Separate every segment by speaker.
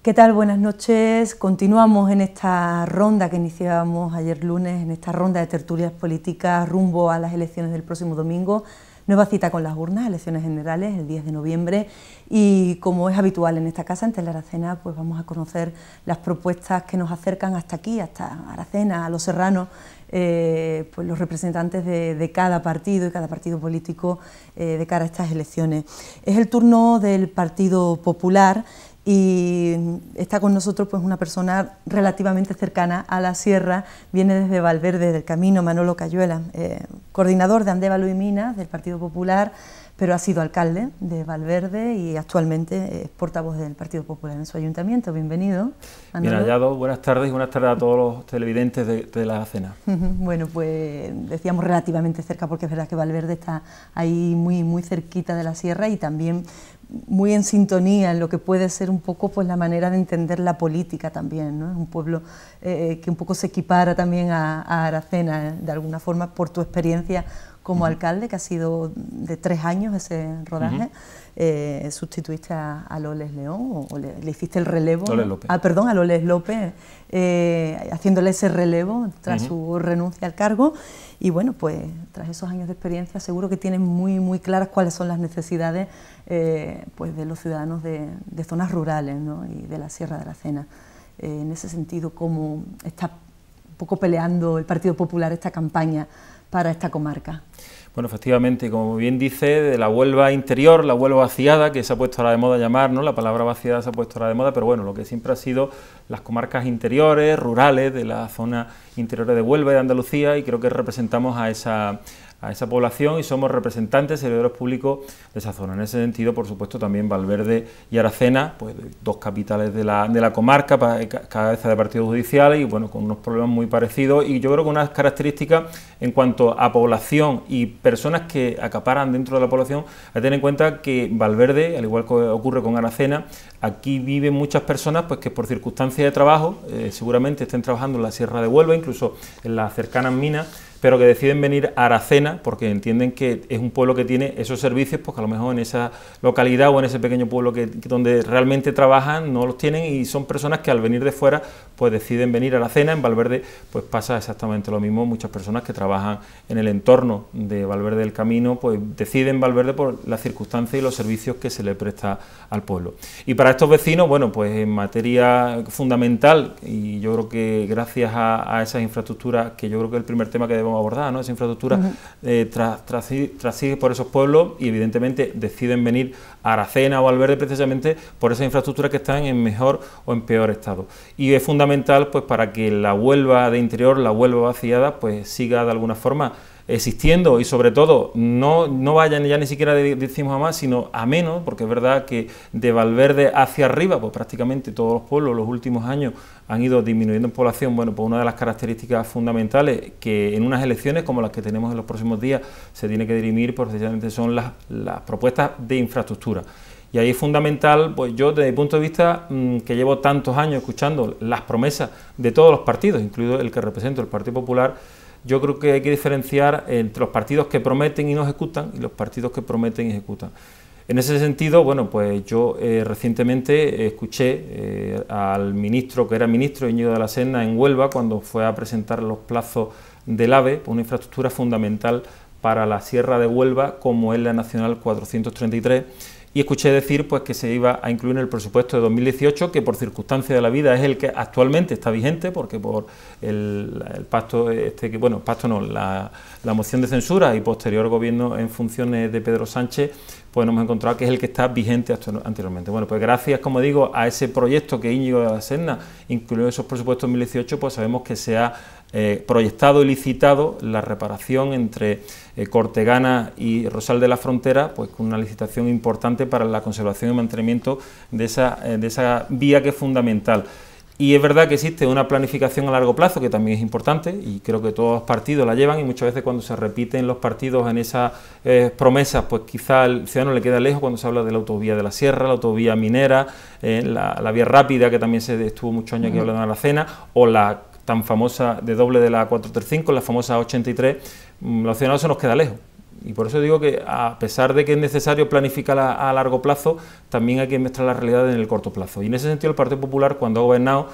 Speaker 1: ¿Qué tal? Buenas noches. Continuamos en esta ronda que iniciábamos ayer lunes, en esta ronda de tertulias políticas rumbo a las elecciones del próximo domingo. Nueva cita con las urnas, elecciones generales, el 10 de noviembre. Y como es habitual en esta casa, en Telearacena, pues vamos a conocer las propuestas que nos acercan hasta aquí, hasta Aracena, a Los Serranos, pues los representantes de cada partido y cada partido político de cara a estas elecciones. Es el turno del Partido Popular. Y está con nosotros pues una persona relativamente cercana a la sierra, viene desde Valverde del Camino, Manolo Cayuela, coordinador de Andévalo y Minas del Partido Popular, pero ha sido alcalde de Valverde y actualmente es portavoz del Partido Popular en su ayuntamiento. Bienvenido, Manolo.
Speaker 2: Bien hallado, buenas tardes y buenas tardes a todos los televidentes de la Aracena.
Speaker 1: Bueno, pues decíamos relativamente cerca porque es verdad que Valverde está ahí muy cerquita de la sierra y también muy en sintonía en lo que puede ser un poco pues la manera de entender la política también, ¿no? Es un pueblo que un poco se equipara también a Aracena, de alguna forma, por tu experiencia como alcalde, que ha sido de 3 años ese rodaje. Sustituiste a Loles León, o le hiciste el relevo,
Speaker 2: Loles
Speaker 1: ¿no?
Speaker 2: López.
Speaker 1: Perdón, a Loles López, haciéndole ese relevo tras su renuncia al cargo. Y bueno, pues tras esos años de experiencia seguro que tienes muy claras cuáles son las necesidades pues de los ciudadanos de zonas rurales, ¿no? Y de la Sierra de Aracena. En ese sentido, ¿cómo está un poco peleando el Partido Popular esta campaña para esta comarca?
Speaker 2: Bueno, efectivamente, como bien dice, de la Huelva interior, la Huelva vaciada, que se ha puesto ahora de moda llamar, ¿no? La palabra vaciada se ha puesto ahora de moda, pero bueno, lo que siempre ha sido las comarcas interiores, rurales, de la zona interior de Huelva y de Andalucía, y creo que representamos a esa población y somos representantes, servidores públicos de esa zona. En ese sentido, por supuesto, también Valverde y Aracena, pues dos capitales de la comarca, cabeza de partidos judiciales y bueno, con unos problemas muy parecidos y yo creo que unas características en cuanto a población y personas que acaparan dentro de la población. Hay que tener en cuenta que Valverde, al igual que ocurre con Aracena, aquí viven muchas personas pues que por circunstancias de trabajo, seguramente estén trabajando en la Sierra de Huelva, incluso en las cercanas minas, pero que deciden venir a Aracena porque entienden que es un pueblo que tiene esos servicios, pues que a lo mejor en esa localidad o en ese pequeño pueblo donde realmente trabajan no los tienen y son personas que al venir de fuera pues deciden venir a Aracena. En Valverde pues pasa exactamente lo mismo, muchas personas que trabajan en el entorno de Valverde del Camino pues deciden Valverde por las circunstancias y los servicios que se le presta al pueblo. Y para estos vecinos, bueno, pues en materia fundamental, y yo creo que gracias a esas infraestructuras, que yo creo que es el primer tema que debemos abordar, ¿no? Esa infraestructura trasigue por esos pueblos y evidentemente deciden venir a Aracena o Valverde precisamente por esas infraestructuras que están en mejor o en peor estado. Y es fundamental pues para que la Huelva de interior, la Huelva vaciada, pues siga de alguna forma existiendo y sobre todo no vayan ya ni siquiera decimos a más, sino a menos, porque es verdad que de Valverde hacia arriba, pues prácticamente todos los pueblos los últimos años han ido disminuyendo en población. Bueno, pues una de las características fundamentales que en unas elecciones como las que tenemos en los próximos días se tiene que dirimir, pues precisamente son las propuestas de infraestructura. Y ahí es fundamental, pues yo desde mi punto de vista, que llevo tantos años escuchando las promesas de todos los partidos, incluido el que represento, el Partido Popular, yo creo que hay que diferenciar entre los partidos que prometen y no ejecutan y los partidos que prometen y ejecutan. En ese sentido, bueno, pues yo recientemente escuché al ministro, que era ministro Íñigo de la Serna en Huelva, cuando fue a presentar los plazos del AVE, una infraestructura fundamental para la Sierra de Huelva, como es la Nacional 433, y escuché decir pues que se iba a incluir en el presupuesto de 2018, que por circunstancias de la vida es el que actualmente está vigente, porque por el pacto, la moción de censura y posterior gobierno en funciones de Pedro Sánchez, pues nos hemos encontrado que es el que está vigente anteriormente. Bueno, pues gracias, como digo, a ese proyecto que Íñigo de la Serna incluyó en esos presupuestos 2018, pues sabemos que se ha proyectado y licitado la reparación entre Cortegana y Rosal de la Frontera, pues con una licitación importante para la conservación y mantenimiento de esa vía que es fundamental. Y es verdad que existe una planificación a largo plazo que también es importante y creo que todos los partidos la llevan y muchas veces cuando se repiten los partidos en esas promesas, pues quizá al ciudadano le queda lejos cuando se habla de la autovía de la Sierra, la autovía minera, la vía rápida que también se estuvo muchos años aquí hablando en Aracena, o la tan famosa de doble de la 435, la famosa 83, los ciudadanos se nos queda lejos. Y por eso digo que a pesar de que es necesario planificar a largo plazo, también hay que mostrar la realidad en el corto plazo. Y en ese sentido el Partido Popular, cuando ha gobernado,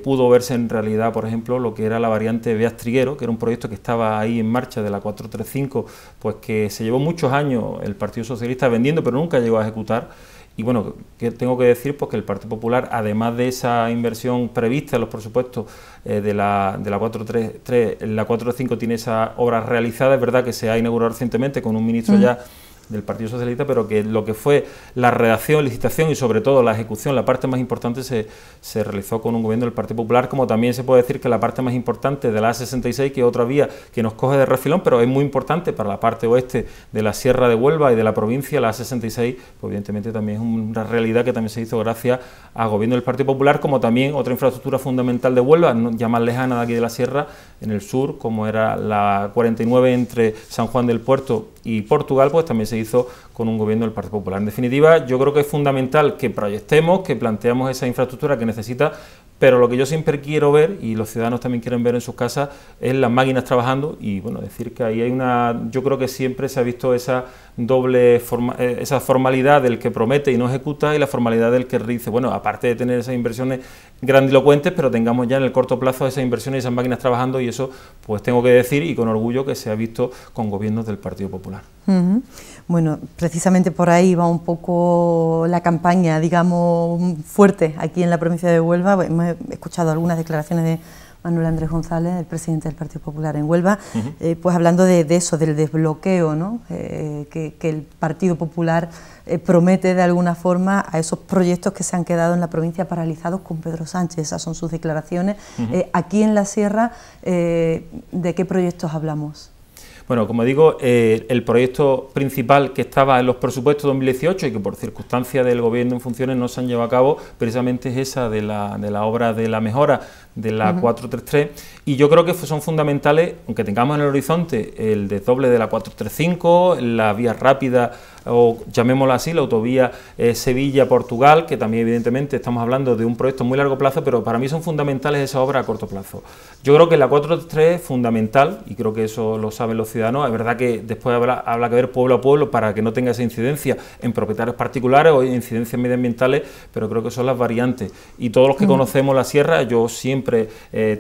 Speaker 2: pudo verse en realidad, por ejemplo, lo que era la variante Beas-Triguero, que era un proyecto que estaba ahí en marcha de la 435, pues que se llevó muchos años el Partido Socialista vendiendo, pero nunca llegó a ejecutar. Y bueno, que tengo que decir pues que el Partido Popular, además de esa inversión prevista en los presupuestos de la 433, la 435 tiene esas obras realizadas. Es verdad que se ha inaugurado recientemente con un ministro ya del Partido Socialista, pero que lo que fue la redacción, licitación y sobre todo la ejecución, la parte más importante se realizó con un gobierno del Partido Popular, como también se puede decir que la parte más importante de la A66, que es otra vía que nos coge de refilón, pero es muy importante para la parte oeste de la Sierra de Huelva y de la provincia, la A66, pues evidentemente también es una realidad que también se hizo gracias al gobierno del Partido Popular, como también otra infraestructura fundamental de Huelva, ya más lejana de aquí de la Sierra, en el sur, como era la 49 entre San Juan del Puerto y Portugal, pues también se hizo con un gobierno del Partido Popular. En definitiva, yo creo que es fundamental que proyectemos, que planteemos esa infraestructura que necesita, pero lo que yo siempre quiero ver, y los ciudadanos también quieren ver en sus casas, es las máquinas trabajando. Y bueno, decir que ahí hay yo creo que siempre se ha visto esa esa formalidad del que promete y no ejecuta, y la formalidad del que dice, bueno, aparte de tener esas inversiones grandilocuentes, pero tengamos ya en el corto plazo esas inversiones y esas máquinas trabajando, y eso pues tengo que decir, y con orgullo, que se ha visto con gobiernos del Partido Popular.
Speaker 1: Bueno, precisamente por ahí va un poco la campaña, digamos, fuerte aquí en la provincia de Huelva. Hemos escuchado algunas declaraciones de Manuel Andrés González, el presidente del Partido Popular en Huelva, pues hablando de eso, del desbloqueo, ¿no? Que el Partido Popular promete de alguna forma a esos proyectos que se han quedado en la provincia paralizados con Pedro Sánchez. Esas son sus declaraciones. Aquí en la Sierra, ¿de qué proyectos hablamos?
Speaker 2: Bueno, como digo, el proyecto principal que estaba en los presupuestos 2018 y que por circunstancias del gobierno en funciones no se han llevado a cabo, precisamente es esa de la obra de la mejora de la 433, y yo creo que son fundamentales, aunque tengamos en el horizonte el desdoble de la 435, la vía rápida, o llamémosla así, la autovía Sevilla-Portugal, que también evidentemente estamos hablando de un proyecto muy largo plazo, pero para mí son fundamentales esas obras a corto plazo. Yo creo que la 433 es fundamental, y creo que eso lo saben los ciudadanos. Es verdad que después habrá que ver pueblo a pueblo para que no tenga esa incidencia en propietarios particulares o incidencias medioambientales, pero creo que son las variantes. Y todos los que conocemos la sierra, yo siempre,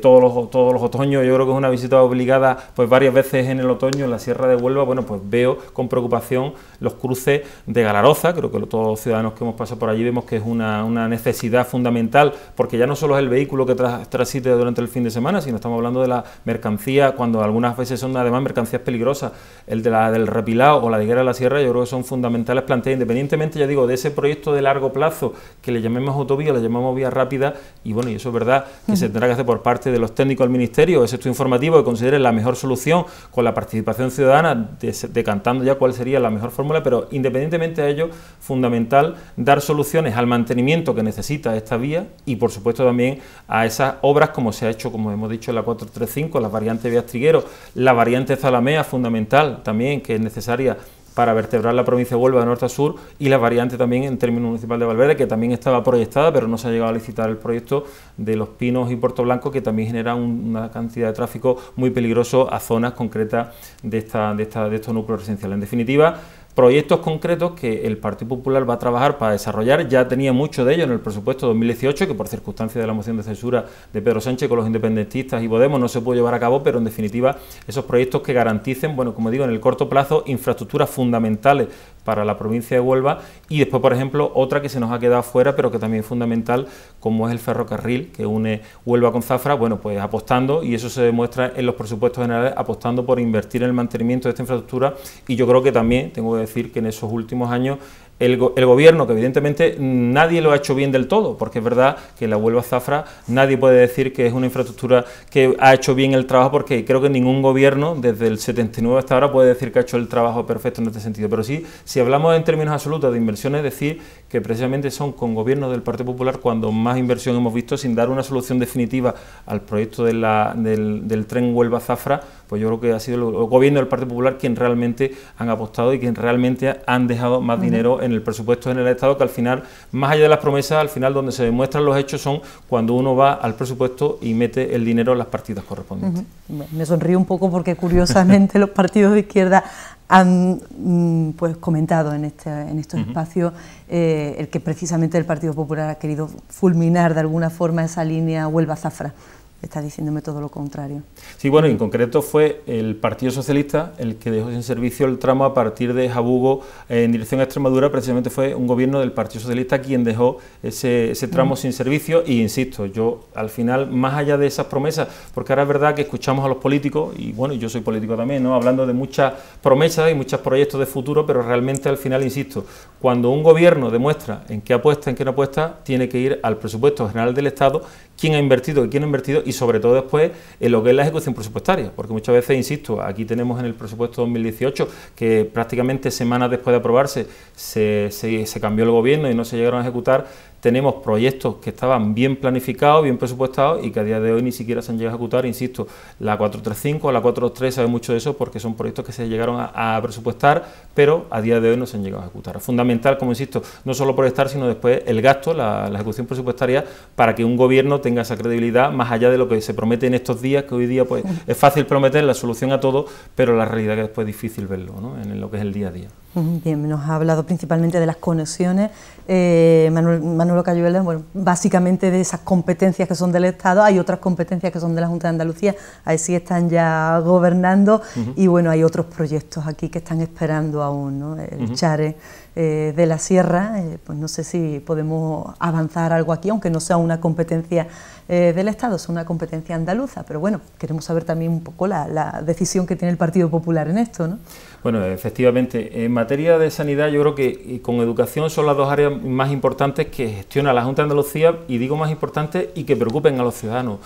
Speaker 2: todos los otoños, yo creo que es una visita obligada, pues varias veces en el otoño en la Sierra de Huelva, bueno, pues veo con preocupación los cruces de Galaroza. Creo que todos los ciudadanos que hemos pasado por allí vemos que es una necesidad fundamental, porque ya no solo es el vehículo que transite durante el fin de semana, sino estamos hablando de la mercancía, cuando algunas veces son además mercancías peligrosas, del repilado o la higuera de la sierra. Yo creo que son fundamentales plantear, independientemente, ya digo, de ese proyecto de largo plazo que le llamemos autovía, le llamamos vía rápida, y bueno, y eso es verdad que se tendrá que hacer por parte de los técnicos del Ministerio, ese estudio informativo que considere la mejor solución con la participación ciudadana, decantando ya cuál sería la mejor fórmula, pero independientemente de ello, fundamental dar soluciones al mantenimiento que necesita esta vía y por supuesto también a esas obras, como se ha hecho, como hemos dicho, en la 435, las variantes Beas-Triguero, la variante Zalamea, fundamental también, que es necesaria para vertebrar la provincia de Huelva de norte a sur, y la variante también en términos municipal de Valverde, que también estaba proyectada, pero no se ha llegado a licitar el proyecto de Los Pinos y Puerto Blanco, que también genera una cantidad de tráfico muy peligroso a zonas concretas de estos núcleos residenciales. En definitiva, proyectos concretos que el Partido Popular va a trabajar para desarrollar. Ya tenía mucho de ello en el presupuesto 2018, que por circunstancias de la moción de censura de Pedro Sánchez con los independentistas y Podemos no se pudo llevar a cabo, pero en definitiva esos proyectos que garanticen, bueno, como digo, en el corto plazo, infraestructuras fundamentales para la provincia de Huelva. Y después, por ejemplo, otra que se nos ha quedado fuera, pero que también es fundamental, como es el ferrocarril que une Huelva con Zafra, bueno, pues apostando, y eso se demuestra en los presupuestos generales, apostando por invertir en el mantenimiento de esta infraestructura. Y yo creo que también, tengo que decir que en esos últimos años el gobierno, que evidentemente nadie lo ha hecho bien del todo, porque es verdad que la Huelva-Zafra nadie puede decir que es una infraestructura que ha hecho bien el trabajo, porque creo que ningún gobierno desde el 79 hasta ahora puede decir que ha hecho el trabajo perfecto en este sentido. Pero sí, si hablamos en términos absolutos de inversiones, decir que precisamente son con gobiernos del Partido Popular cuando más inversión hemos visto, sin dar una solución definitiva al proyecto del tren Huelva-Zafra, pues yo creo que ha sido el gobierno del Partido Popular quien realmente han apostado y quien realmente han dejado más dinero en el presupuesto general del Estado, que al final, más allá de las promesas, al final donde se demuestran los hechos son cuando uno va al presupuesto y mete el dinero en las partidas correspondientes.
Speaker 1: Me sonrío un poco porque curiosamente los partidos de izquierda han pues comentado en estos espacios el que precisamente el Partido Popular ha querido fulminar de alguna forma esa línea Huelva-Zafra. Está diciéndome todo lo contrario.
Speaker 2: Sí, bueno, en concreto fue el Partido Socialista el que dejó sin servicio el tramo a partir de Jabugo en dirección a Extremadura. Precisamente fue un gobierno del Partido Socialista quien dejó ese tramo sin servicio. Y insisto, yo al final, más allá de esas promesas, porque ahora es verdad que escuchamos a los políticos, y bueno, yo soy político también, ¿no?, hablando de muchas promesas y muchos proyectos de futuro, pero realmente al final, insisto, cuando un gobierno demuestra en qué apuesta, en qué no apuesta, tiene que ir al presupuesto general del Estado, quién ha invertido y quién no ha invertido, y sobre todo después en lo que es la ejecución presupuestaria, porque muchas veces, insisto, aquí tenemos en el presupuesto 2018 que prácticamente semanas después de aprobarse se cambió el gobierno y no se llegaron a ejecutar. Tenemos proyectos que estaban bien planificados, bien presupuestados y que a día de hoy ni siquiera se han llegado a ejecutar. Insisto, la 435, la 423 sabe mucho de eso porque son proyectos que se llegaron a presupuestar, pero a día de hoy no se han llegado a ejecutar. Es fundamental, como insisto, no solo proyectar, sino después el gasto, la ejecución presupuestaria, para que un gobierno tenga esa credibilidad, más allá de lo que se promete en estos días, que hoy día pues es fácil prometer la solución a todo, pero la realidad que después es difícil verlo, ¿no?, en lo que es el día a día.
Speaker 1: Bien, nos ha hablado principalmente de las conexiones, Manolo Cayuela, bueno, básicamente de esas competencias que son del Estado. Hay otras competencias que son de la Junta de Andalucía, ahí sí están ya gobernando, y bueno, hay otros proyectos aquí que están esperando aún, ¿no? El Chare de la Sierra, pues no sé si podemos avanzar algo aquí, aunque no sea una competencia del Estado, es una competencia andaluza, pero bueno, queremos saber también un poco la decisión que tiene el Partido Popular en esto, ¿no?
Speaker 2: Bueno, efectivamente, en materia de sanidad yo creo que con educación son las dos áreas más importantes que gestiona la Junta de Andalucía, y digo más importantes y que preocupen a los ciudadanos,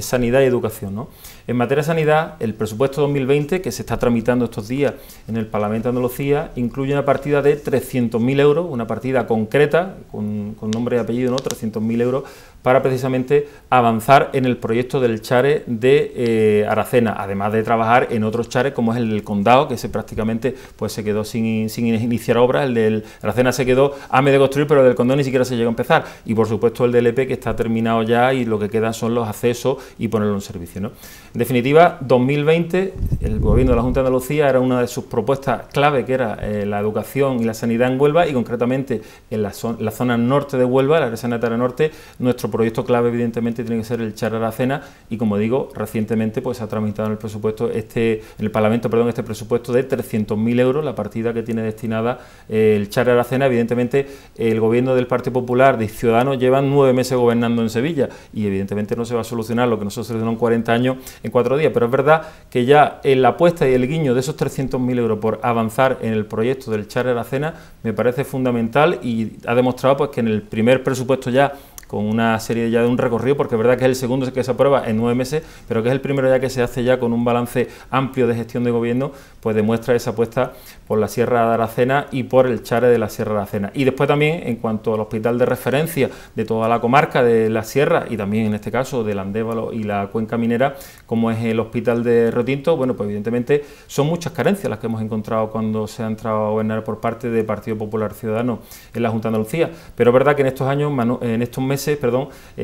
Speaker 2: sanidad y educación, ¿no? En materia de sanidad, el presupuesto 2020, que se está tramitando estos días en el Parlamento de Andalucía, incluye una partida de 300.000 euros, una partida concreta, con nombre y apellido, ¿no?, 300.000 euros, para precisamente avanzar en el proyecto del Chare de Aracena, además de trabajar en otros chares como es el del Condado, que prácticamente pues se quedó sin iniciar obras. El del Aracena se quedó a medio de construir, pero el del Condado ni siquiera se llegó a empezar, y por supuesto el del EP, que está terminado ya y lo que quedan son los accesos y ponerlo en servicio, ¿no? En definitiva, 2020, el gobierno de la Junta de Andalucía era una de sus propuestas clave, que era la educación y la sanidad en Huelva, y concretamente en la zona norte de Huelva, la Arena Tara Norte. Nuestro proyecto clave evidentemente tiene que ser el Chare Aracena, y como digo, recientemente pues se ha tramitado en el presupuesto en el Parlamento, perdón, este presupuesto de 300.000 euros, la partida que tiene destinada el Chare Aracena. Evidentemente el gobierno del Partido Popular de Ciudadanos llevan 9 meses gobernando en Sevilla, y evidentemente no se va a solucionar lo que no se solucionó en 40 años en 4 días, pero es verdad que ya en la apuesta y el guiño de esos 300.000 euros por avanzar en el proyecto del Chare Aracena me parece fundamental, y ha demostrado pues que en el primer presupuesto ya, con una serie ya de un recorrido, porque es verdad que es el segundo que se aprueba en 9 meses, pero que es el primero ya que se hace ya con un balance amplio de gestión de gobierno, pues demuestra esa apuesta por la Sierra de Aracena y por el Chare de la Sierra de Aracena. Y después también, en cuanto al hospital de referencia de toda la comarca de la Sierra, y también en este caso del Andévalo y la Cuenca Minera, como es el hospital de Rotinto, bueno, pues evidentemente son muchas carencias las que hemos encontrado cuando se ha entrado a gobernar por parte del Partido Popular Ciudadano en la Junta de Andalucía. Pero es verdad que en estos años, en estos meses,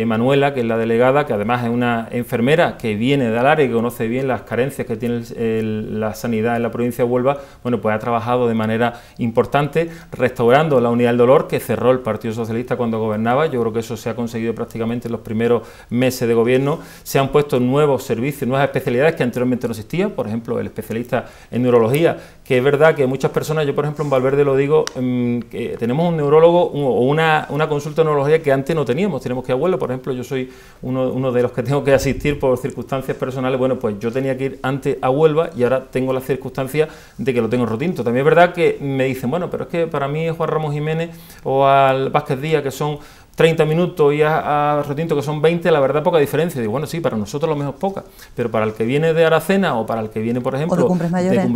Speaker 2: Manuela, que es la delegada, que además es una enfermera que viene del área y que conoce bien las carencias que tiene la sanidad en la provincia de Huelva, bueno, pues ha trabajado de manera importante restaurando la unidad del dolor que cerró el Partido Socialista cuando gobernaba. Yo creo que eso se ha conseguido prácticamente en los primeros meses de gobierno. Se han puesto nuevos servicios, nuevas especialidades que anteriormente no existían, por ejemplo, el especialista en neurología, que es verdad que muchas personas, yo por ejemplo en Valverde lo digo, que tenemos un neurólogo o una consulta de neurología que antes no teníamos que ir a Huelva. Por ejemplo, yo soy uno de los que tengo que asistir por circunstancias personales. Bueno, pues yo tenía que ir antes a Huelva y ahora tengo la circunstancia de que lo tengo en Rotinto. También es verdad que me dicen, bueno, pero es que para mí Juan Ramón Jiménez o al Vázquez Díaz, que son 30 minutos, y a Rotinto, que son 20, la verdad poca diferencia. Digo, bueno, sí, para nosotros lo mejor es poca, pero para el que viene de Aracena o para el que viene, por ejemplo, de Cumbres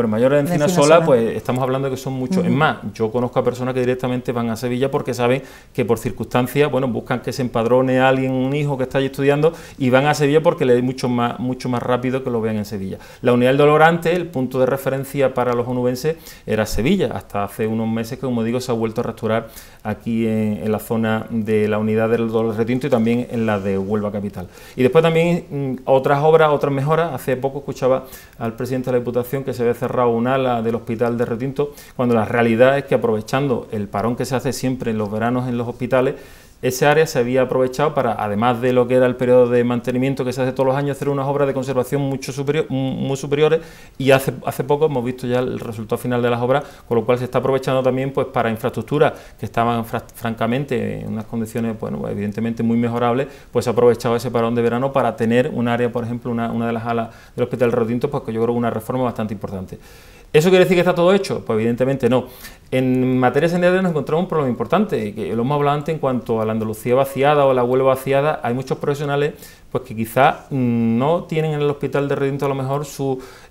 Speaker 2: Mayores de Encinasola, pues estamos hablando de que son muchos. Es más, yo conozco a personas que directamente van a Sevilla porque saben que por circunstancias, bueno, buscan que se empadrone a alguien, un hijo que está allí estudiando, y van a Sevilla porque le es mucho más rápido que lo vean en Sevilla. La unidad del dolor antes, el punto de referencia para los onubenses era Sevilla, hasta hace unos meses que, como digo, se ha vuelto a restaurar aquí en la zona de la unidad del Dolores Retinto y también en la de Huelva Capital. Y después también otras obras, otras mejoras. Hace poco escuchaba al presidente de la Diputación que se había cerrado un ala del Hospital de Retinto, cuando la realidad es que, aprovechando el parón que se hace siempre en los veranos en los hospitales, ese área se había aprovechado para, además de lo que era el periodo de mantenimiento que se hace todos los años, hacer unas obras de conservación muy superiores, y hace poco hemos visto ya el resultado final de las obras, con lo cual se está aprovechando también pues para infraestructuras que estaban francamente en unas condiciones, bueno, evidentemente muy mejorables, pues se ha aprovechado ese parón de verano para tener un área, por ejemplo, una de las alas del Hospital Retinto, pues que yo creo que una reforma bastante importante. ¿Eso quiere decir que está todo hecho? Pues evidentemente no. En materia sanitaria nos encontramos un problema importante, que lo hemos hablado antes en cuanto a la Andalucía vaciada o la Huelva vaciada. Hay muchos profesionales pues que quizá no tienen en el Hospital de Retinto a lo mejor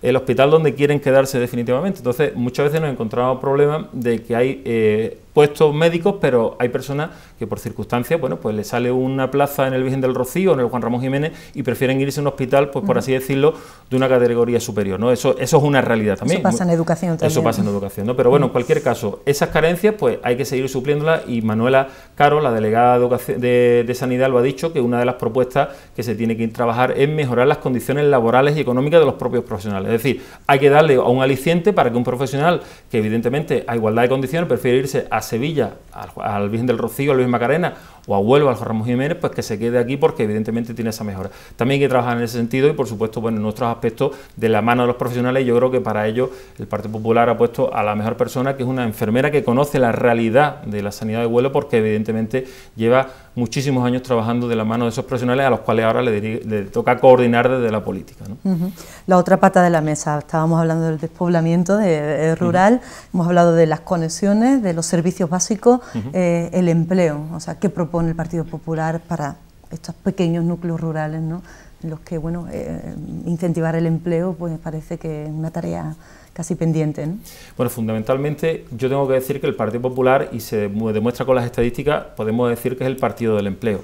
Speaker 2: el hospital donde quieren quedarse definitivamente. Entonces muchas veces nos encontramos problemas de que hay puestos médicos, pero hay personas que por circunstancias, bueno, pues les sale una plaza en el Virgen del Rocío o en el Juan Ramón Jiménez y prefieren irse a un hospital, pues por así decirlo, de una categoría superior, ¿no? Eso es una realidad también.
Speaker 1: Eso pasa en educación también.
Speaker 2: Eso pasa en educación, ¿no? Pero bueno, en cualquier caso, esas carencias pues hay que seguir supliéndolas, y Manuela Caro, la delegada de Sanidad, lo ha dicho, que una de las propuestas que se tiene que trabajar es mejorar las condiciones laborales y económicas de los propios profesionales. Es decir, hay que darle a un aliciente para que un profesional que evidentemente a igualdad de condiciones prefiere irse a Sevilla, al Virgen del Rocío, al Luis Macarena, o a Huelva, al Juan Ramón Jiménez, pues que se quede aquí porque evidentemente tiene esa mejora. También hay que trabajar en ese sentido y, por supuesto, bueno, en otros aspectos de la mano de los profesionales. Yo creo que para ello el Partido Popular ha puesto a la mejor persona, que es una enfermera que conoce la realidad de la sanidad de Huelva, porque evidentemente lleva muchísimos años trabajando de la mano de esos profesionales, a los cuales ahora le toca coordinar desde la política, ¿no?
Speaker 1: La otra pata de la mesa, estábamos hablando del despoblamiento rural, hemos hablado de las conexiones, de los servicios básicos, el empleo. O sea, ¿qué propone el Partido Popular para estos pequeños núcleos rurales, ¿no?, en los que, bueno, incentivar el empleo pues parece que es una tarea casi pendiente, ¿no?
Speaker 2: Bueno, fundamentalmente yo tengo que decir que el Partido Popular, y se demuestra con las estadísticas, podemos decir que es el partido del empleo.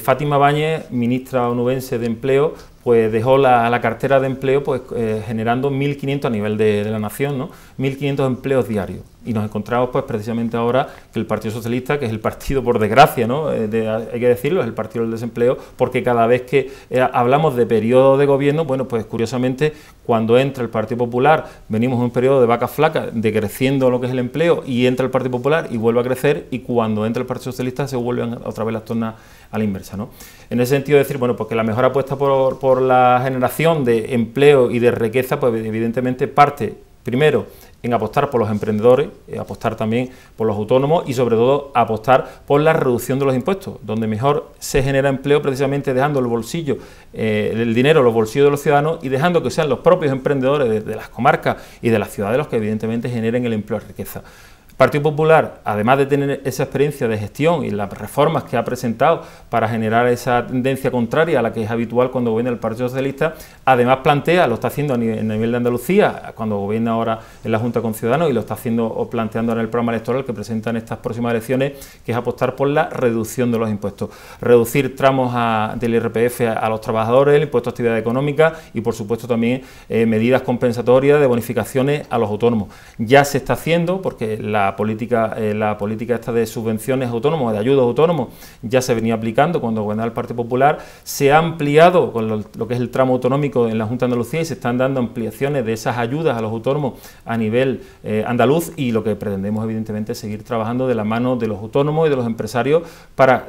Speaker 2: Fátima Báñez, ministra onubense de Empleo, pues dejó la cartera de empleo pues generando 1.500 a nivel de la nación, ¿no? 1.500 empleos diarios. Y nos encontramos pues precisamente ahora que el Partido Socialista, que es el partido, por desgracia, ¿no?, hay que decirlo, es el partido del desempleo, porque cada vez que hablamos de periodo de gobierno, bueno, pues curiosamente cuando entra el Partido Popular venimos en un periodo de vacas flacas, decreciendo lo que es el empleo, y entra el Partido Popular y vuelve a crecer, y cuando entra el Partido Socialista se vuelven otra vez las tornas a la inversa, ¿no? En ese sentido, decir, bueno, pues que la mejor apuesta por la generación de empleo y de riqueza, pues evidentemente parte primero en apostar por los emprendedores, apostar también por los autónomos y sobre todo apostar por la reducción de los impuestos, donde mejor se genera empleo, precisamente dejando el dinero en los bolsillos de los ciudadanos y dejando que sean los propios emprendedores de las comarcas y de las ciudades los que evidentemente generen el empleo y riqueza. El Partido Popular, además de tener esa experiencia de gestión y las reformas que ha presentado para generar esa tendencia contraria a la que es habitual cuando gobierna el Partido Socialista, además plantea, lo está haciendo a nivel de Andalucía, cuando gobierna ahora en la Junta con Ciudadanos, y lo está haciendo o planteando en el programa electoral que presenta en estas próximas elecciones, que es apostar por la reducción de los impuestos. Reducir tramos del IRPF a los trabajadores, el impuesto a actividad económica y, por supuesto, también medidas compensatorias de bonificaciones a los autónomos. Ya se está haciendo, porque la política esta de subvenciones autónomos, de ayudas autónomos, ya se venía aplicando cuando gobernaba el Partido Popular. Se ha ampliado con lo que es el tramo autonómico en la Junta de Andalucía y se están dando ampliaciones de esas ayudas a los autónomos a nivel andaluz, y lo que pretendemos evidentemente es seguir trabajando de la mano de los autónomos y de los empresarios para,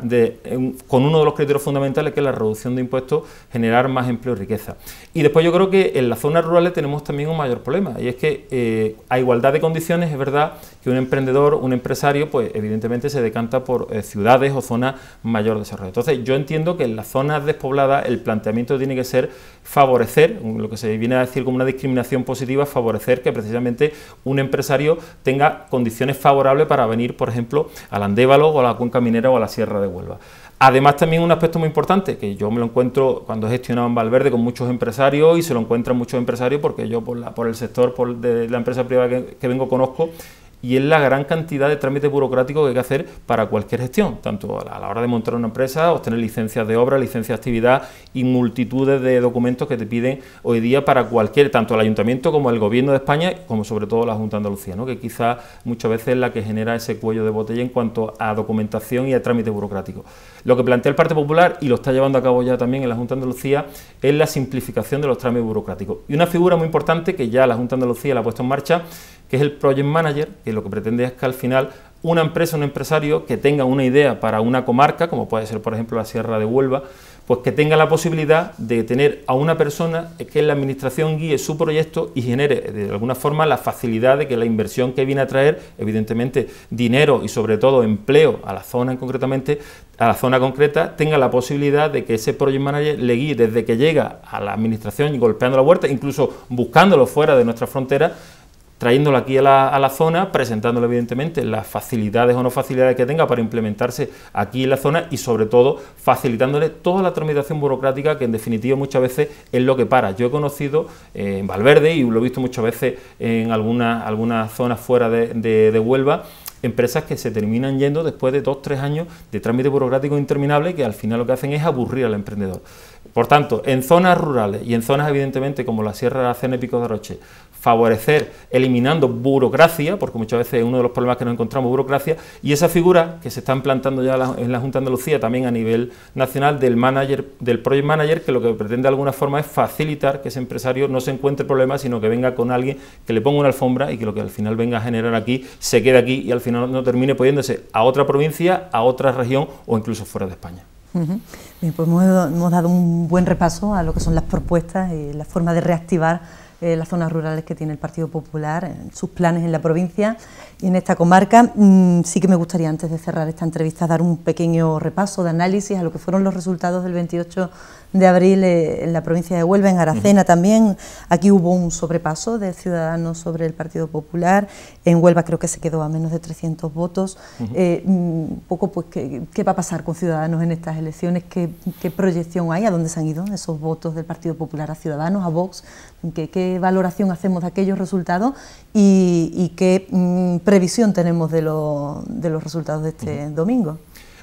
Speaker 2: con uno de los criterios fundamentales, que es la reducción de impuestos, generar más empleo y riqueza. Y después yo creo que en las zonas rurales tenemos también un mayor problema, y es que a igualdad de condiciones es verdad que un emprendedor, un empresario, pues evidentemente se decanta por ciudades o zonas mayor desarrollo. Entonces yo entiendo que en las zonas despobladas el planteamiento tiene que ser favorecer, lo que se viene a decir como una discriminación positiva, favorecer que precisamente un empresario tenga condiciones favorables para venir, por ejemplo, al Andévalo o a la Cuenca Minera o a la Sierra de Huelva. Además, también un aspecto muy importante, que yo me lo encuentro cuando he gestionado en Valverde con muchos empresarios, y se lo encuentran muchos empresarios porque yo por el sector de la empresa privada que vengo conozco, y es la gran cantidad de trámites burocráticos que hay que hacer para cualquier gestión, tanto a la hora de montar una empresa, obtener licencias de obra, licencias de actividad y multitudes de documentos que te piden hoy día para cualquier, tanto el Ayuntamiento como el Gobierno de España, como sobre todo la Junta de Andalucía, ¿no? Que quizás muchas veces es la que genera ese cuello de botella en cuanto a documentación y a trámite burocrático. Lo que plantea el Partido Popular, y lo está llevando a cabo ya también en la Junta de Andalucía, es la simplificación de los trámites burocráticos. Y una figura muy importante que ya la Junta de Andalucía la ha puesto en marcha, que es el Project Manager, que lo que pretende es que al final una empresa, un empresario que tenga una idea para una comarca, como puede ser por ejemplo la Sierra de Huelva, pues que tenga la posibilidad de tener a una persona que en la administración guíe su proyecto y genere de alguna forma la facilidad de que la inversión que viene a traer, evidentemente dinero y sobre todo empleo a la zona concretamente, a la zona concreta, tenga la posibilidad de que ese Project Manager le guíe desde que llega a la administración y golpeando la puerta, incluso buscándolo fuera de nuestra frontera, trayéndolo aquí a la zona, presentándole evidentemente las facilidades o no facilidades que tenga para implementarse aquí en la zona y sobre todo facilitándole toda la tramitación burocrática que en definitiva muchas veces es lo que para. Yo he conocido en Valverde y lo he visto muchas veces en algunas zonas fuera de Huelva, empresas que se terminan yendo después de 2 o 3 años de trámite burocrático interminable que al final lo que hacen es aburrir al emprendedor. Por tanto, en zonas rurales y en zonas evidentemente como la Sierra de Aracena y Pico de Aroche, favorecer eliminando burocracia, porque muchas veces es uno de los problemas que nos encontramos, burocracia, y esa figura que se está implantando ya en la Junta de Andalucía también a nivel nacional del Project Manager, que lo que pretende de alguna forma es facilitar que ese empresario no se encuentre problemas, sino que venga con alguien que le ponga una alfombra y que lo que al final venga a generar aquí, se quede aquí y al final no termine pudiéndose a otra provincia, a otra región o incluso fuera de España.
Speaker 1: Bien, pues hemos dado un buen repaso a lo que son las propuestas y la forma de reactivar las zonas rurales que tiene el Partido Popular, en sus planes en la provincia y en esta comarca. Sí que me gustaría, antes de cerrar esta entrevista, dar un pequeño repaso de análisis a lo que fueron los resultados del 28 de abril en la provincia de Huelva, en Aracena también. Aquí hubo un sobrepaso de Ciudadanos sobre el Partido Popular. En Huelva creo que se quedó a menos de 300 votos. Un poco, pues, ¿qué va a pasar con Ciudadanos en estas elecciones? ¿Qué proyección hay? ¿A dónde se han ido esos votos del Partido Popular? ¿A Ciudadanos? ¿A Vox? ¿Qué valoración hacemos de aquellos resultados? ¿Y qué previsión tenemos de los resultados de este domingo?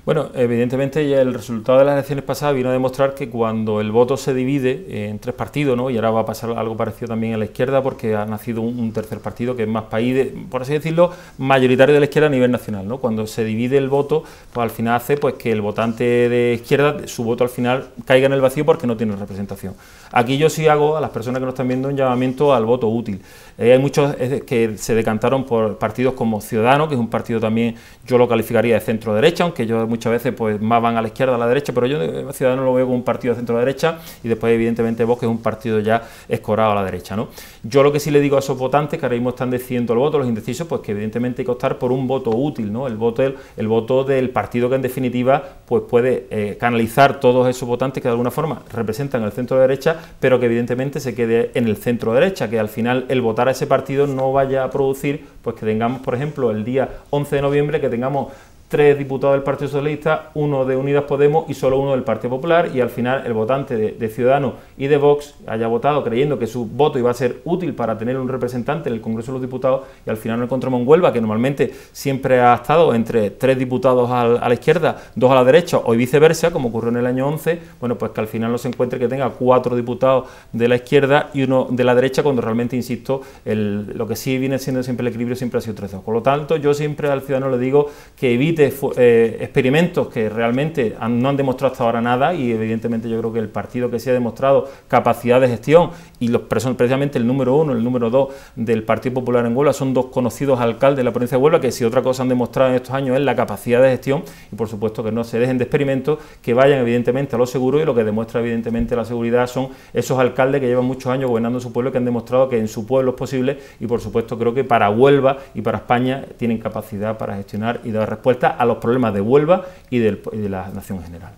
Speaker 2: Bueno, evidentemente ya el resultado de las elecciones pasadas vino a demostrar que cuando el voto se divide en 3 partidos, ¿no? Y ahora va a pasar algo parecido también a la izquierda porque ha nacido un tercer partido que es más país, por así decirlo, mayoritario de la izquierda a nivel nacional, ¿no? Cuando se divide el voto, pues al final hace pues que el votante de izquierda, su voto al final caiga en el vacío porque no tiene representación. Aquí yo sí hago a las personas que nos están viendo un llamamiento al voto útil. Hay muchos que se decantaron por partidos como Ciudadanos, que es un partido también, yo lo calificaría de centro-derecha, aunque yo muchas veces pues más van a la izquierda, a la derecha, pero yo Ciudadanos lo veo como un partido de centro-derecha y después evidentemente Vox, que es un partido ya escorado a la derecha, ¿no? Yo lo que sí le digo a esos votantes que ahora mismo están decidiendo el voto, los indecisos, pues que evidentemente hay que optar por un voto útil, ¿no? El voto del partido que en definitiva pues puede canalizar todos esos votantes que de alguna forma representan el centro-derecha, pero que evidentemente se quede en el centro-derecha, que al final el votar a ese partido no vaya a producir pues que tengamos, por ejemplo, el día 11 de noviembre, que tengamos 3 diputados del Partido Socialista, 1 de Unidas Podemos y solo 1 del Partido Popular, y al final el votante de Ciudadanos y de Vox haya votado creyendo que su voto iba a ser útil para tener un representante en el Congreso de los Diputados y al final nos encontramos en Huelva, que normalmente siempre ha estado entre 3 diputados a la izquierda, 2 a la derecha o viceversa, como ocurrió en el año 11, bueno, pues que al final no se encuentre que tenga 4 diputados de la izquierda y 1 de la derecha, cuando realmente, insisto, lo que sí viene siendo siempre el equilibrio siempre ha sido 3-2. Por lo tanto, yo siempre al ciudadano le digo que evite experimentos que realmente no han demostrado hasta ahora nada, y evidentemente yo creo que el partido que sí ha demostrado capacidad de gestión, y precisamente el número 1, el número 2 del Partido Popular en Huelva son 2 conocidos alcaldes de la provincia de Huelva, que si otra cosa han demostrado en estos años es la capacidad de gestión, y por supuesto que no se dejen de experimentos, que vayan evidentemente a lo seguro, y lo que demuestra evidentemente la seguridad son esos alcaldes que llevan muchos años gobernando su pueblo, que han demostrado que en su pueblo es posible, y por supuesto creo que para Huelva y para España tienen capacidad para gestionar y dar respuesta a los problemas de Huelva y de la nación en general.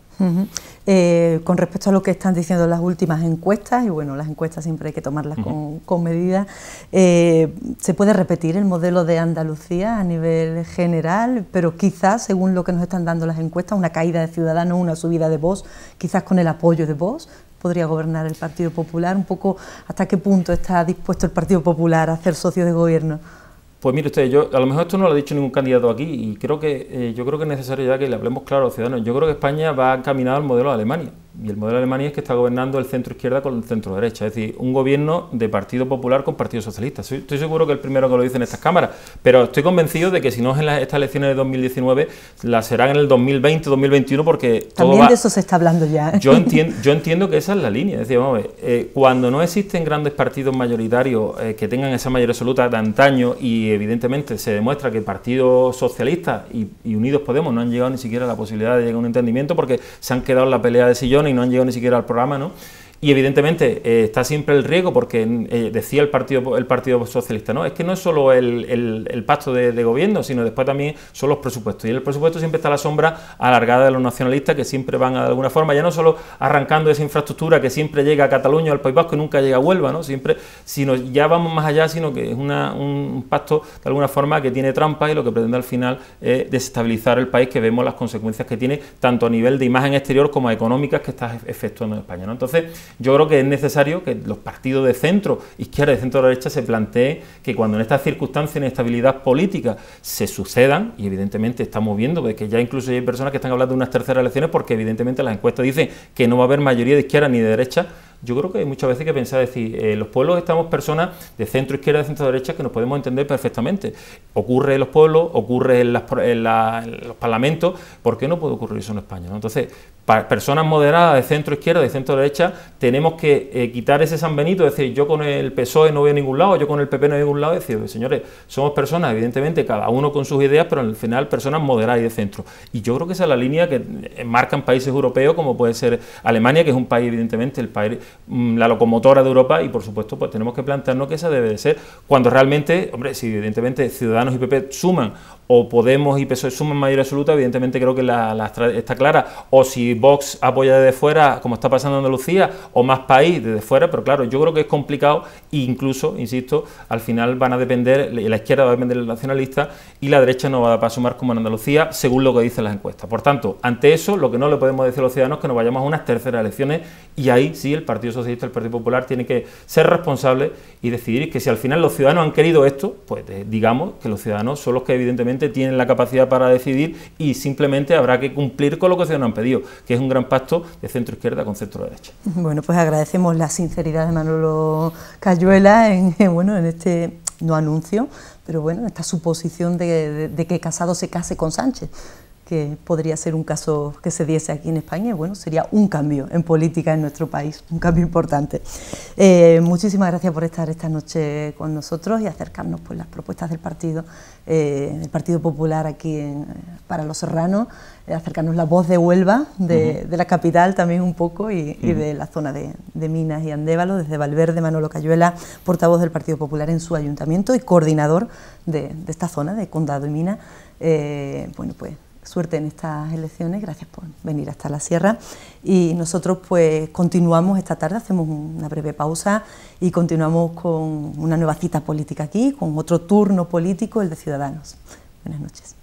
Speaker 1: Con respecto a lo que están diciendo las últimas encuestas, y bueno, las encuestas siempre hay que tomarlas con medida, ¿se puede repetir el modelo de Andalucía a nivel general? Pero quizás, según lo que nos están dando las encuestas, una caída de Ciudadanos, una subida de Vox, quizás con el apoyo de Vox, podría gobernar el Partido Popular. Un poco, ¿hasta qué punto está dispuesto el Partido Popular a hacer socio de gobierno?
Speaker 2: Pues mire usted, a lo mejor esto no lo ha dicho ningún candidato aquí y creo que yo creo que es necesario ya que le hablemos claro a los ciudadanos. Yo creo que España va encaminado al modelo de Alemania y el modelo de Alemania es que está gobernando el centro izquierda con el centro derecha, es decir, un gobierno de Partido Popular con Partido Socialista. Estoy seguro que es el primero que lo dice en estas cámaras, pero estoy convencido de que si no es en estas elecciones de 2019, las serán en el 2020, 2021 porque todo
Speaker 1: también de eso se está hablando ya.
Speaker 2: Yo entiendo que esa es la línea, es decir, vamos a ver, cuando no existen grandes partidos mayoritarios que tengan esa mayoría absoluta de antaño y evidentemente se demuestra que el Partido Socialista y Unidos Podemos no han llegado ni siquiera a la posibilidad de llegar a un entendimiento porque se han quedado en la pelea de sillones y no han llegado ni siquiera al programa, ¿no? Y evidentemente está siempre el riesgo porque decía el Partido Socialista, ¿no? Es que no es solo el pacto de gobierno, sino después también son los presupuestos. Y en el presupuesto siempre está la sombra alargada de los nacionalistas que siempre van de alguna forma, ya no solo arrancando esa infraestructura que siempre llega a Cataluña o al País Vasco y nunca llega a Huelva, ¿no? Siempre, sino ya vamos más allá, sino que es un pacto de alguna forma que tiene trampa y lo que pretende al final es desestabilizar el país, que vemos las consecuencias que tiene tanto a nivel de imagen exterior como económicas que está efectuando en España, ¿no? Entonces, yo creo que es necesario que los partidos de centro, izquierda y centro derecha se planteen que cuando en estas circunstancias de inestabilidad política se sucedan, y evidentemente estamos viendo que ya incluso hay personas que están hablando de unas terceras elecciones porque evidentemente las encuestas dicen que no va a haber mayoría de izquierda ni de derecha. Yo creo que hay muchas veces que pensar, decir, los pueblos estamos personas de centro izquierda y de centro derecha que nos podemos entender perfectamente. Ocurre en los pueblos, ocurre en los parlamentos, ¿por qué no puede ocurrir eso en España, ¿no? Entonces, para personas moderadas de centro izquierda y de centro derecha, tenemos que quitar ese San Benito, es decir, yo con el PSOE no voy a ningún lado, yo con el PP no voy a ningún lado, es decir, señores, somos personas, evidentemente, cada uno con sus ideas, pero al final personas moderadas y de centro. Y yo creo que esa es la línea que marcan países europeos, como puede ser Alemania, que es un país, evidentemente, la locomotora de Europa, y por supuesto pues tenemos que plantearnos que esa debe de ser, cuando realmente, hombre, si evidentemente Ciudadanos y PP suman, o Podemos y PSOE suman mayoría absoluta, evidentemente creo que está clara, o si Vox apoya desde fuera, como está pasando en Andalucía, o Más País desde fuera, pero claro, yo creo que es complicado, e incluso, insisto, al final van a depender, la izquierda va a depender del nacionalista, y la derecha no va a sumar como en Andalucía, según lo que dicen las encuestas. Por tanto, ante eso, lo que no le podemos decir a los ciudadanos es que nos vayamos a unas terceras elecciones, y ahí sí el Partido Socialista, el Partido Popular tiene que ser responsable y decidir que si al final los ciudadanos han querido esto, pues digamos que los ciudadanos son los que evidentemente tienen la capacidad para decidir y simplemente habrá que cumplir con lo que los ciudadanos han pedido, que es un gran pacto de centro izquierda con centro derecha.
Speaker 1: Bueno, pues agradecemos la sinceridad de Manolo Cayuela en este no anuncio, pero bueno, esta suposición de que Casado se case con Sánchez, que podría ser un caso que se diese aquí en España, y bueno, sería un cambio en política en nuestro país, un cambio importante. Muchísimas gracias por estar esta noche con nosotros y acercarnos pues las propuestas del Partido Popular aquí para los serranos, acercarnos la voz de Huelva, de la capital también un poco y de la zona de Minas y Andévalo, desde Valverde. Manolo Cayuela, portavoz del Partido Popular en su ayuntamiento y coordinador de esta zona de Condado y Minas. Bueno, pues suerte en estas elecciones, gracias por venir hasta la sierra, y nosotros pues continuamos esta tarde, hacemos una breve pausa y continuamos con una nueva cita política aquí, con otro turno político, el de Ciudadanos. Buenas noches.